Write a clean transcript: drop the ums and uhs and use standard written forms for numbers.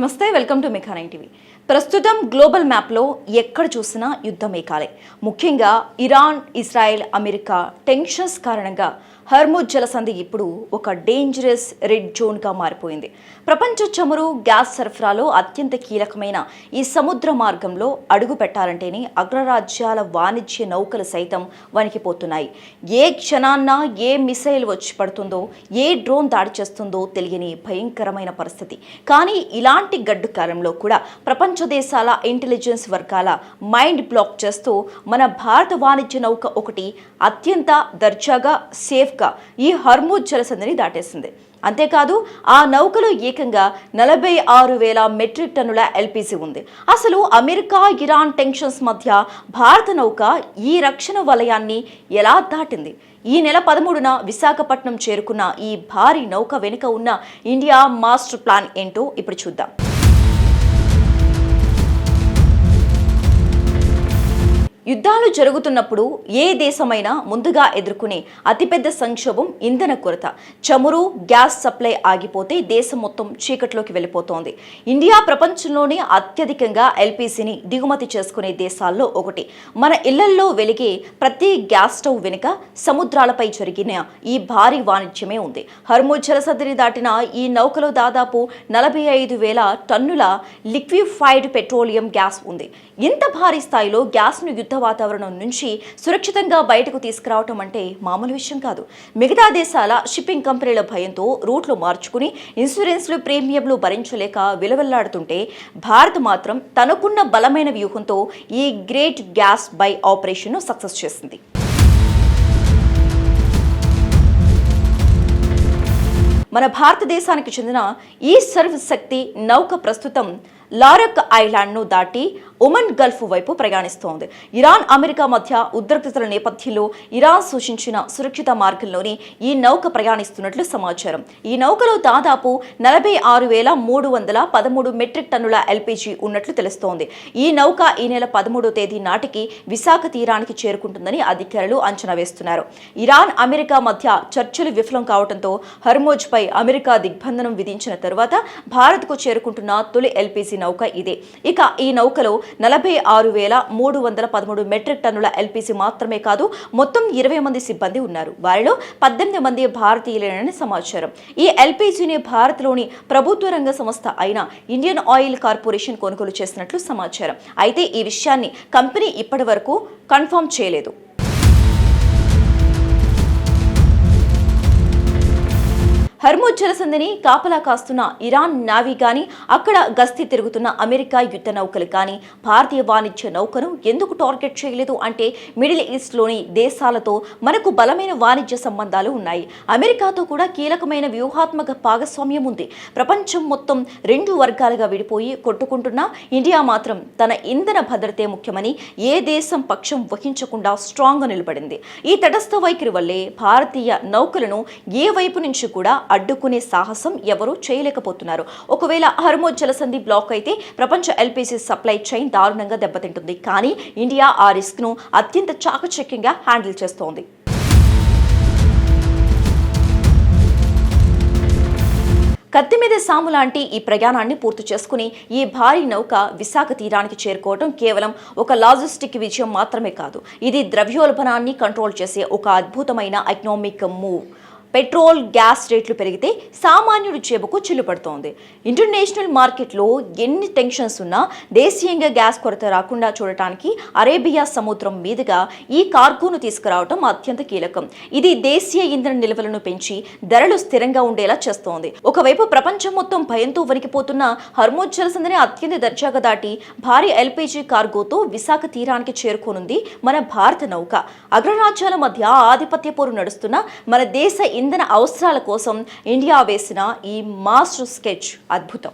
నమస్తే, welcome to mega 9 TV. ప్రస్తుతం global మ్యాప్లో ఎక్కడ చూసినా యుద్ధ మేఘాలే. ముఖ్యంగా ఇరాన్, ఇజ్రాయెల్, అమెరికా టెన్షన్స్ కారణంగా హర్ముజ్ జలసంధి ఇప్పుడు ఒక డేంజరస్ రెడ్ జోన్గా మారిపోయింది. ప్రపంచ చమురు, గ్యాస్ సరఫరాలో అత్యంత కీలకమైన ఈ సముద్ర మార్గంలో అడుగు పెట్టాలంటేనే అగ్రరాజ్యాల వాణిజ్య నౌకలు సైతం వణికిపోతున్నాయి. ఏ క్షణాన్న ఏ మిసైల్ వచ్చి పడుతుందో, ఏ డ్రోన్ దాడి చేస్తుందో తెలియని భయంకరమైన పరిస్థితి. కానీ ఇలాంటి గడ్డు కాలంలో కూడా ప్రపంచ దేశాల ఇంటెలిజెన్స్ వర్గాల మైండ్ బ్లాక్ చేస్తూ మన భారత వాణిజ్య నౌక ఒకటి అత్యంత దర్జాగా సేఫ్గా ఈ హర్ముజ్ జలసంధిని దాటేసింది. అంతేకాదు ఆ నౌకలో ఏకంగా 46,000 మెట్రిక్ టన్నుల ఎల్పీజీ ఉంది. అసలు అమెరికా, ఇరాన్ టెన్షన్స్ మధ్య భారత నౌక ఈ రక్షణ వలయాన్ని ఎలా దాటింది? ఈ నెల 13న విశాఖపట్నం చేరుకున్న ఈ భారీ నౌక వెనుక ఉన్న ఇండియా మాస్టర్ ప్లాన్ ఏంటో ఇప్పుడు చూద్దాం. యుద్ధాలు జరుగుతున్నప్పుడు ఏ దేశమైనా ముందుగా ఎదుర్కొనే అతిపెద్ద సంక్షోభం ఇంధన కొరత. చమురు, గ్యాస్ సప్లై ఆగిపోతే దేశం మొత్తం చీకట్లోకి వెళ్ళిపోతోంది. ఇండియా ప్రపంచంలోనే అత్యధికంగా ఎల్పీజీని దిగుమతి చేసుకునే దేశాల్లో ఒకటి. మన ఇళ్లల్లో వెలిగే ప్రతి గ్యాస్ స్టవ్ వెనుక సముద్రాలపై జరిగిన ఈ భారీ వాణిజ్యమే ఉంది. హర్ముజ్ జలసంధిని దాటిన ఈ నౌకలో దాదాపు 45,000 టన్నుల లిక్విఫైడ్ పెట్రోలియం గ్యాస్ ఉంది. ఇంత భారీ స్థాయిలో గ్యాస్ను యుద్ధ వాతావరణం నుంచి సురక్షితంగా బయటకు తీసుకురావటం అంటే మామూలు విషయం కాదు. మిగతా దేశాల షిప్పింగ్ కంపెనీల భయంతో రూట్లు మార్చుకుని ఇన్సూరెన్స్లు, ప్రీమియంలు భరించలేక విలవెల్లాడుతుంటే భారత్ మాత్రం తనకున్న బలమైన వ్యూహంతో ఈ గ్రేట్ గ్యాస్ బై ఆపరేషన్ను సక్సెస్ చేసింది. మన భారతదేశానికి చెందిన ఈ సర్వశక్తి నౌక ప్రస్తుతం లారక్ ఐలాండ్ను దాటి ఒమన్ గల్ఫ్ వైపు ప్రయాణిస్తోంది. ఇరాన్, అమెరికా మధ్య ఉద్రిక్తతల నేపథ్యంలో ఇరాన్ సూచించిన సురక్షిత మార్గంలోని ఈ నౌక ప్రయాణిస్తున్నట్లు సమాచారం. ఈ నౌకలో దాదాపు 46,313 మెట్రిక్ టన్నుల ఎల్పీజీ ఉన్నట్లు తెలుస్తోంది. ఈ నౌక ఈ నెల 13వ తేదీ నాటికి విశాఖ తీరానికి చేరుకుంటుందని అధికారులు అంచనా వేస్తున్నారు. ఇరాన్, అమెరికా మధ్య చర్చలు విఫలం కావడంతో హర్ముజ్ పై అమెరికా దిగ్బంధనం విధించిన తరువాత భారత్కు చేరుకుంటున్న తొలి ఎల్పీజీ నౌక ఇదే. ఇక ఈ నౌకలో 46,313 మెట్రిక్ టన్నుల ఎల్పీజీ మాత్రమే కాదు, మొత్తం 20 మంది సిబ్బంది ఉన్నారు. వారిలో 18 మంది భారతీయులేనని సమాచారం. ఈ ఎల్పీజీని భారత్లోని ప్రభుత్వ రంగ సంస్థ అయిన ఇండియన్ ఆయిల్ కార్పొరేషన్ కొనుగోలు చేసినట్లు సమాచారం. అయితే ఈ విషయాన్ని కంపెనీ ఇప్పటి వరకు కన్ఫర్మ్ చేయలేదు. హర్ముజ్ జలసంధిని కాపలా కాస్తున్న ఇరాన్ నావీ కానీ, అక్కడ గస్తీ తిరుగుతున్న అమెరికా యుద్ధ నౌకలు కానీ భారతీయ వాణిజ్య నౌకను ఎందుకు టార్గెట్ చేయలేదు అంటే, మిడిల్ ఈస్ట్లోని దేశాలతో మనకు బలమైన వాణిజ్య సంబంధాలు ఉన్నాయి. అమెరికాతో కూడా కీలకమైన వ్యూహాత్మక భాగస్వామ్యం ఉంది. ప్రపంచం మొత్తం 2 వర్గాలుగా విడిపోయి కొట్టుకుంటున్నా ఇండియా మాత్రం తన ఇంధన భద్రతే ముఖ్యమని ఏ దేశం పక్షం వహించకుండా స్ట్రాంగ్గా నిలబడింది. ఈ తటస్థ వైఖరి వల్లే భారతీయ నౌకలను ఏ వైపు నుంచి కూడా అడ్డుకునే సాహసం ఎవరూ చేయలేకపోతున్నారు. ఒకవేళ హర్ముజ్ జలసంధి బ్లాక్ అయితే ప్రపంచ ఎల్పీజీ సప్లై చైన్ దారుణంగా దెబ్బతింటుంది. కానీ ఇండియా ఆ రిస్క్ ను అత్యంత చాకచక్యంగా హ్యాండిల్ చేస్తోంది. కత్తి మీద సాము లాంటి ఈ ప్రయాణాన్ని పూర్తి చేసుకుని ఈ భారీ నౌక విశాఖ తీరానికి చేరుకోవడం కేవలం ఒక లాజిస్టిక్ విజయం మాత్రమే కాదు, ఇది ద్రవ్యోల్బణాన్ని కంట్రోల్ చేసే ఒక అద్భుతమైన ఎకనామిక్ మూవ్. పెట్రోల్, గ్యాస్ రేట్లు పెరిగితే సామాన్యుడి జేబుకు చిల్లు పడుతోంది. ఇంటర్నేషనల్ మార్కెట్లో ఎన్ని టెన్షన్స్ ఉన్నా దేశీయంగా గ్యాస్ కొరత రాకుండా చూడటానికి అరేబియా సముద్రం మీదుగా ఈ కార్గోను తీసుకురావడం అత్యంత కీలకం. ఇది దేశీయ ఇంధన నిల్వలను పెంచి ధరలు స్థిరంగా ఉండేలా చేస్తోంది. ఒకవైపు ప్రపంచం మొత్తం భయంతో వణికిపోతున్న హర్ముజ్ జలసంధిని అత్యంత దర్జాగా దాటి భారీ ఎల్పీజీ కార్గోతో విశాఖ తీరానికి చేరుకోనుంది మన భారత నౌక. అగ్రరాజ్యాల మధ్య ఆధిపత్య పోరు నడుస్తున్న మన దేశ ఇంధన అవసరాల కోసం ఇండియా వేసిన ఈ మాస్టర్ స్కెచ్ అద్భుతం.